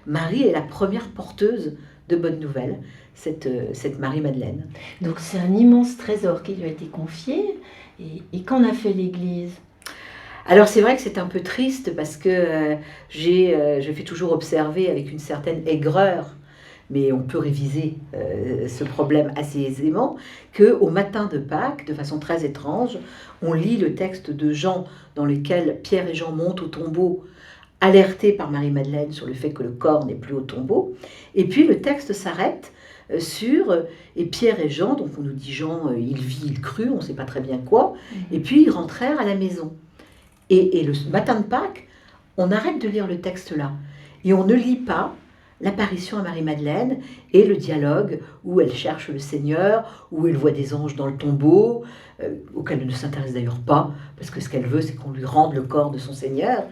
Marie est la première porteuse de bonnes nouvelles, cette Marie-Madeleine. Donc c'est un immense trésor qui lui a été confié. Et qu'en a fait l'Église? Alors c'est vrai que c'est un peu triste parce que je fais toujours observer avec une certaine aigreur, mais on peut réviser ce problème assez aisément, qu'au matin de Pâques, de façon très étrange, on lit le texte de Jean dans lequel Pierre et Jean montent au tombeau, alertés par Marie-Madeleine sur le fait que le corps n'est plus au tombeau, et puis le texte s'arrête et Pierre et Jean, donc on nous dit Jean, il vit, il crut, on ne sait pas très bien quoi, et puis ils rentrèrent à la maison. Et le matin de Pâques, on arrête de lire le texte là, et on ne lit pas l'apparition à Marie-Madeleine et le dialogue où elle cherche le Seigneur, où elle voit des anges dans le tombeau, auquel elle ne s'intéresse d'ailleurs pas, parce que ce qu'elle veut, c'est qu'on lui rende le corps de son Seigneur,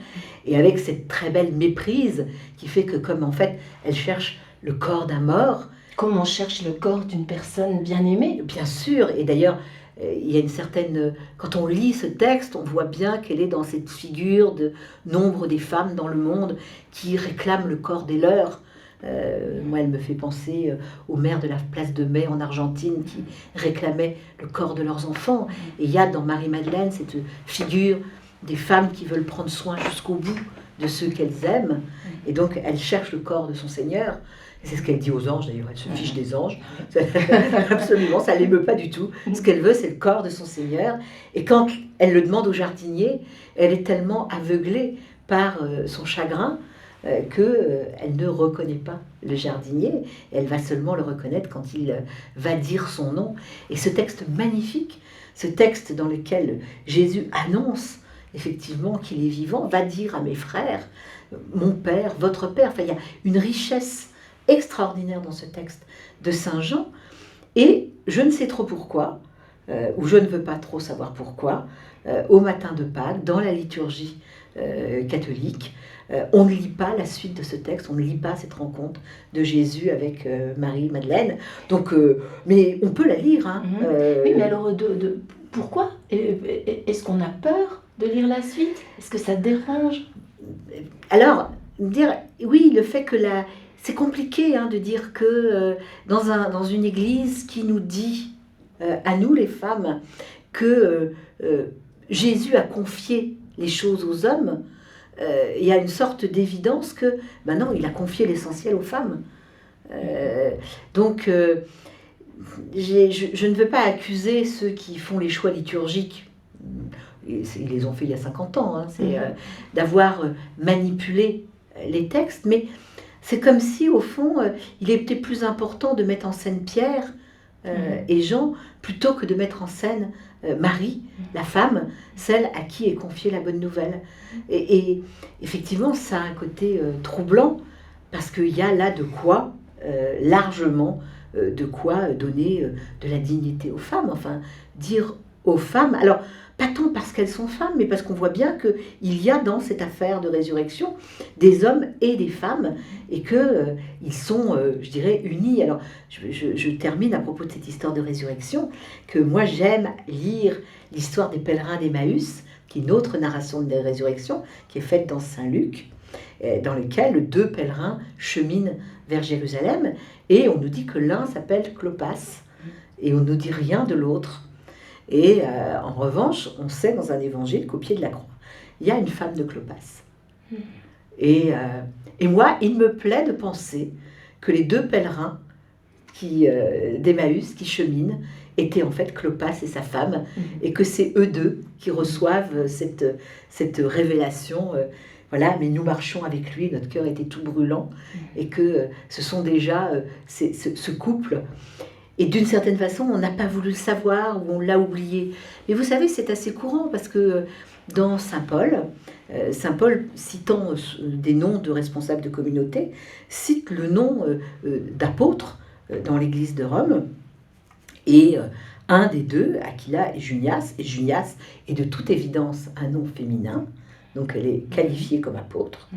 et avec cette très belle méprise qui fait que comme en fait, elle cherche le corps d'un mort. Comme on cherche le corps d'une personne bien aimée. Bien sûr, et d'ailleurs, il y a une certaine... Quand on lit ce texte, on voit bien qu'elle est dans cette figure de nombre des femmes dans le monde qui réclament le corps des leurs. Moi, elle me fait penser aux mères de la place de Mai en Argentine qui réclamaient le corps de leurs enfants. Et il y a dans Marie-Madeleine cette figure des femmes qui veulent prendre soin jusqu'au bout de ceux qu'elles aiment. Et donc, elle cherche le corps de son Seigneur. C'est ce qu'elle dit aux anges, d'ailleurs, elle se fiche des anges. Absolument, ça ne l'émeut pas du tout. Ce qu'elle veut, c'est le corps de son Seigneur. Et quand elle le demande au jardinier, elle est tellement aveuglée par son chagrin qu'elle ne reconnaît pas le jardinier. Elle va seulement le reconnaître quand il va dire son nom. Et ce texte magnifique, ce texte dans lequel Jésus annonce effectivement qu'il est vivant, va dire à mes frères, mon Père, votre Père. Enfin, il y a une richesse extraordinaire dans ce texte de Saint Jean, et je ne sais trop pourquoi, ou je ne veux pas trop savoir pourquoi, au matin de Pâques, dans la liturgie catholique, on ne lit pas la suite de ce texte, on ne lit pas cette rencontre de Jésus avec Marie-Madeleine, donc, mais on peut la lire. Hein, Oui, mais alors pourquoi est-ce qu'on a peur de lire la suite? Est-ce que ça dérange? Alors, dire oui, le fait que c'est compliqué de dire que dans une église qui nous dit, à nous les femmes, que Jésus a confié les choses aux hommes, il y a une sorte d'évidence que, non, il a confié l'essentiel aux femmes. Donc, je ne veux pas accuser ceux qui font les choix liturgiques, ils les ont fait il y a 50 ans, d'avoir manipulé les textes, mais c'est comme si, au fond, il était plus important de mettre en scène Pierre et Jean, plutôt que de mettre en scène Marie, la femme, celle à qui est confiée la bonne nouvelle. Et effectivement, ça a un côté troublant, parce qu'il y a là de quoi, largement, de quoi donner de la dignité aux femmes. Enfin, dire aux femmes... Alors, pas tant parce qu'elles sont femmes, mais parce qu'on voit bien qu'il y a dans cette affaire de résurrection des hommes et des femmes, et qu'ils sont, je dirais, unis. Alors, je termine à propos de cette histoire de résurrection, que moi j'aime lire l'histoire des pèlerins d'Emmaüs, qui est une autre narration de la résurrection, qui est faite dans Saint Luc, dans lequel 2 pèlerins cheminent vers Jérusalem, et on nous dit que l'un s'appelle Clopas, et on ne nous dit rien de l'autre. Et en revanche, on sait dans un évangile qu'au pied de la croix, il y a une femme de Clopas. Et moi, il me plaît de penser que les 2 pèlerins d'Emmaüs qui cheminent étaient en fait Clopas et sa femme, et que c'est eux 2 qui reçoivent cette révélation. Voilà, mais nous marchons avec lui, notre cœur était tout brûlant, et que ce sont déjà ce couple. Et d'une certaine façon, on n'a pas voulu le savoir, ou on l'a oublié. Mais vous savez, c'est assez courant, parce que dans Saint Paul, citant des noms de responsables de communauté, cite le nom d'apôtres dans l'église de Rome, et un des 2, Aquila, est Junias, et Junias est de toute évidence un nom féminin, donc elle est qualifiée comme apôtre.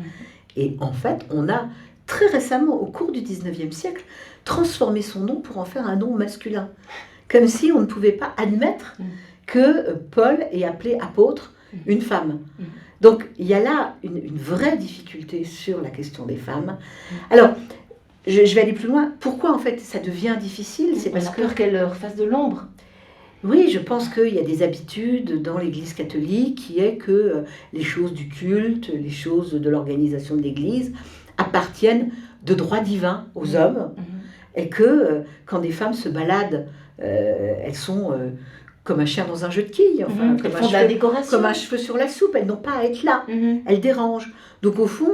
Et en fait, on a très récemment, au cours du 19e siècle, transformé son nom pour en faire un nom masculin. Comme si on ne pouvait pas admettre que Paul ait appelé apôtre une femme. Donc il y a là une vraie difficulté sur la question des femmes. Alors, je vais aller plus loin. Pourquoi en fait ça devient difficile? C'est On parce a que, peur qu'elle leur fasse de l'ombre. oui, je pense qu'il y a des habitudes dans l'Église catholique qui est que les choses du culte, les choses de l'organisation de l'Église appartiennent de droit divin aux hommes, Mhm. et que quand des femmes se baladent, elles sont comme un chien dans un jeu de quilles, enfin, Mhm. Elles font de la décoration. comme un cheveu sur la soupe, elles n'ont pas à être là, Mhm. elles dérangent. Donc au fond,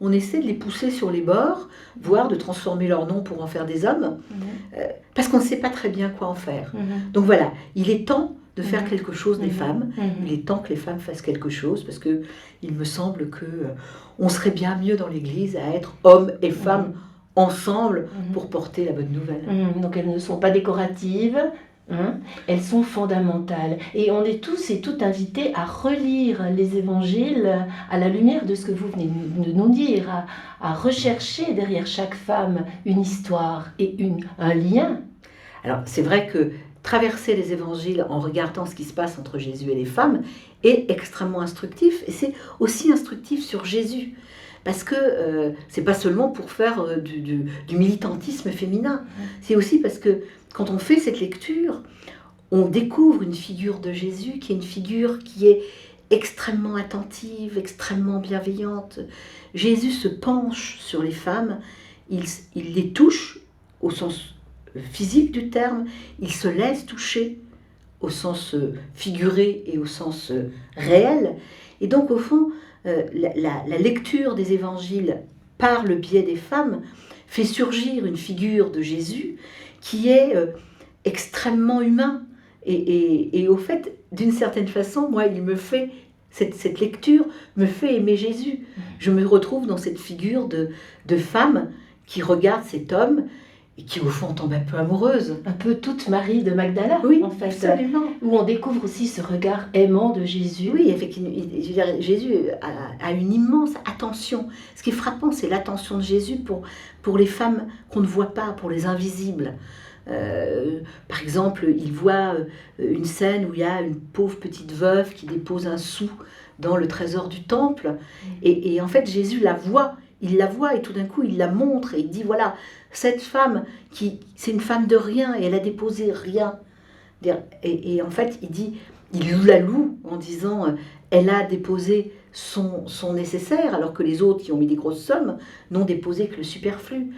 on essaie de les pousser sur les bords, voire de transformer leur nom pour en faire des hommes, Mhm. parce qu'on ne sait pas très bien quoi en faire. Mhm. Donc voilà, il est temps de faire Mhm. quelque chose des Mhm. femmes, Mhm. il est temps que les femmes fassent quelque chose, parce que il me semble que on serait bien mieux dans l'Église à être hommes et femmes ensemble Mhm. pour porter la bonne nouvelle. Donc elles ne sont pas décoratives, hein, elles sont fondamentales. Et on est tous et toutes invités à relire les évangiles à la lumière de ce que vous venez de nous dire, à rechercher derrière chaque femme une histoire et un lien. Alors c'est vrai que traverser les évangiles en regardant ce qui se passe entre Jésus et les femmes est extrêmement instructif, et c'est aussi instructif sur Jésus. Parce que c'est pas seulement pour faire du militantisme féminin, c'est aussi parce que quand on fait cette lecture, on découvre une figure de Jésus qui est une figure qui est extrêmement attentive, extrêmement bienveillante. Jésus se penche sur les femmes, il les touche au sens physique du terme, il se laisse toucher au sens figuré et au sens réel. Et donc au fond, la lecture des évangiles par le biais des femmes fait surgir une figure de Jésus qui est extrêmement humain. Et au fait, d'une certaine façon, moi, il me fait, cette lecture me fait aimer Jésus. Je me retrouve dans cette figure de femme qui regarde cet homme et qui, au fond, tombe un peu amoureuse. Un peu toute Marie de Magdala, Oui, en fait, absolument. où on découvre aussi ce regard aimant de Jésus. Oui, effectivement, je veux dire, Jésus a une immense attention. Ce qui est frappant, c'est l'attention de Jésus pour les femmes qu'on ne voit pas, pour les invisibles. Par exemple, il voit une scène où il y a une pauvre petite veuve qui dépose un sou dans le trésor du temple. Et en fait, Jésus la voit, il la voit et tout d'un coup, il la montre et il dit, voilà, cette femme, c'est une femme de rien et elle a déposé rien. Et en fait, il la loue en disant, elle a déposé son nécessaire, alors que les autres qui ont mis des grosses sommes n'ont déposé que le superflu.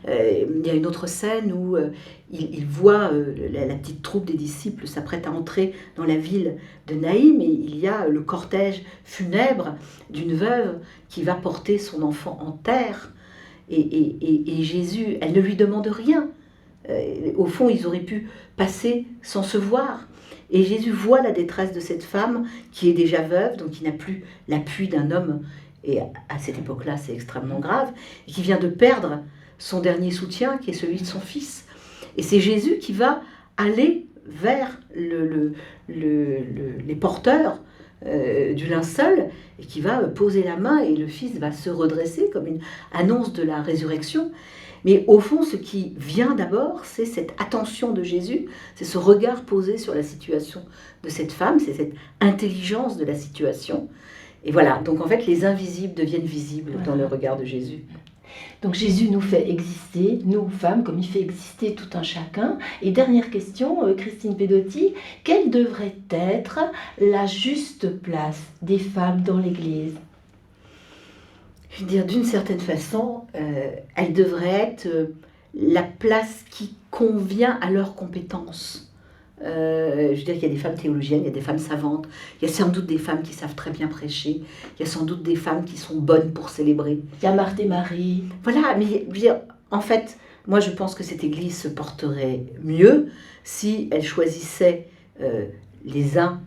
Il y a une autre scène où il voit la petite troupe des disciples s'apprête à entrer dans la ville de Naïm, et il y a le cortège funèbre d'une veuve qui va porter son enfant en terre. Et Jésus, elle ne lui demande rien. Au fond, ils auraient pu passer sans se voir. Et Jésus voit la détresse de cette femme qui est déjà veuve, donc qui n'a plus l'appui d'un homme. Et à cette époque-là, c'est extrêmement grave. Et qui vient de perdre son dernier soutien, qui est celui de son fils. Et c'est Jésus qui va aller vers les porteurs du linceul et qui va poser la main, et le fils va se redresser comme une annonce de la résurrection. Mais au fond, ce qui vient d'abord, c'est cette attention de Jésus, c'est ce regard posé sur la situation de cette femme, c'est cette intelligence de la situation. Et voilà, donc en fait, les invisibles deviennent visibles dans le regard de Jésus. Donc Jésus nous fait exister, nous femmes, comme il fait exister tout un chacun. Et dernière question, Christine Pedotti, quelle devrait être la juste place des femmes dans l'Église ? Je veux dire, d'une certaine façon, elle devrait être la place qui convient à leurs compétences. Je veux dire qu'il y a des femmes théologiennes, il y a des femmes savantes, il y a sans doute des femmes qui savent très bien prêcher, il y a sans doute des femmes qui sont bonnes pour célébrer. Il y a Marthe et Marie. Voilà, mais je veux dire, en fait, moi je pense que cette Église se porterait mieux si elle choisissait les uns,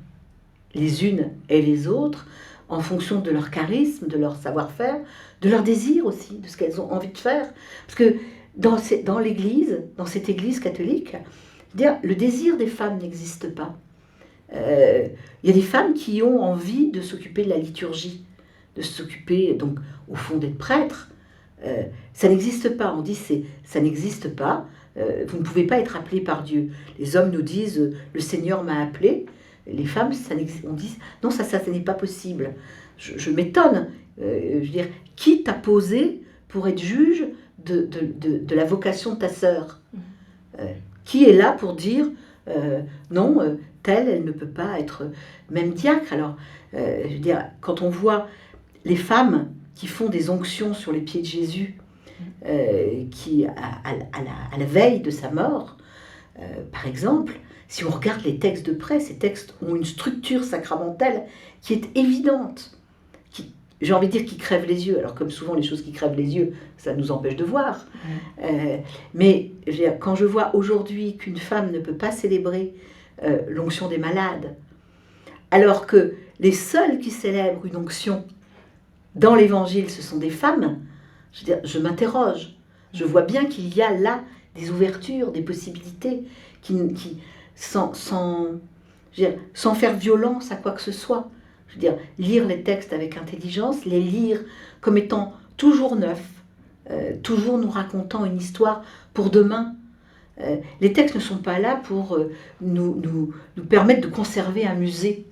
les unes et les autres en fonction de leur charisme, de leur savoir-faire, de leur désir aussi, de ce qu'elles ont envie de faire. Parce que dans l'Église, dans cette Église catholique, le désir des femmes n'existe pas. Il y a des femmes qui ont envie de s'occuper de la liturgie, de s'occuper, donc, au fond, d'être prêtres. Ça n'existe pas. On dit ça n'existe pas. Vous ne pouvez pas être appelé par Dieu. Les hommes nous disent le Seigneur m'a appelé. les femmes, on dit non, ça n'est pas possible. Je m'étonne. Je veux dire, qui t'a posé pour être juge de la vocation de ta sœur? Qui est là pour dire non, telle, elle ne peut pas être même diacre? Alors, je veux dire, quand on voit les femmes qui font des onctions sur les pieds de Jésus, qui à la veille de sa mort, par exemple, si on regarde les textes de près, ces textes ont une structure sacramentelle qui est évidente, j'ai envie de dire qui crève les yeux. Alors comme souvent les choses qui crèvent les yeux, ça nous empêche de voir. Mais quand je vois aujourd'hui qu'une femme ne peut pas célébrer l'onction des malades, alors que les seules qui célèbrent une onction dans l'Évangile, ce sont des femmes, je m'interroge. Je vois bien qu'il y a là des ouvertures, des possibilités, sans faire violence à quoi que ce soit. Je veux dire, lire les textes avec intelligence, les lire comme étant toujours neufs, toujours nous racontant une histoire pour demain. Les textes ne sont pas là pour nous permettre de conserver un musée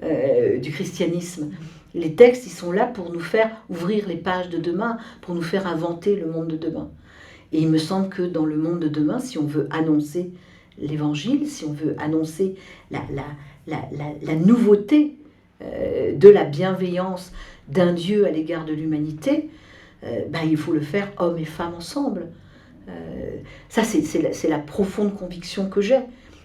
du christianisme. Les textes, ils sont là pour nous faire ouvrir les pages de demain, pour nous faire inventer le monde de demain. Et il me semble que dans le monde de demain, si on veut annoncer l'évangile, si on veut annoncer la nouveauté de la bienveillance d'un Dieu à l'égard de l'humanité, il faut le faire hommes et femmes ensemble. Ça, c'est la profonde conviction que j'ai.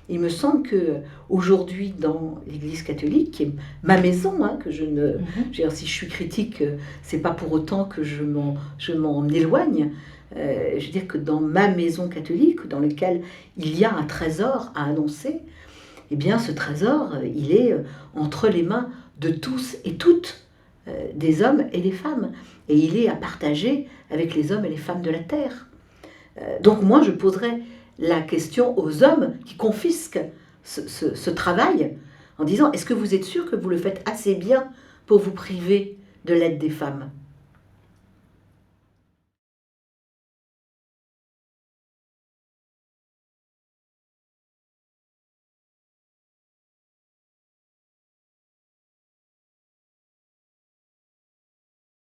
Il me semble qu'aujourd'hui, dans l'Église catholique, qui est ma maison, que je ne, si je suis critique, c'est pas pour autant que je m'en éloigne. Je veux dire que dans ma maison catholique, dans laquelle il y a un trésor à annoncer, eh bien, ce trésor, il est entre les mains de tous et toutes, des hommes et des femmes. Et il est à partager avec les hommes et les femmes de la terre. Donc moi, je poserais la question aux hommes qui confisquent ce travail en disant, est-ce que vous êtes sûr que vous le faites assez bien pour vous priver de l'aide des femmes ?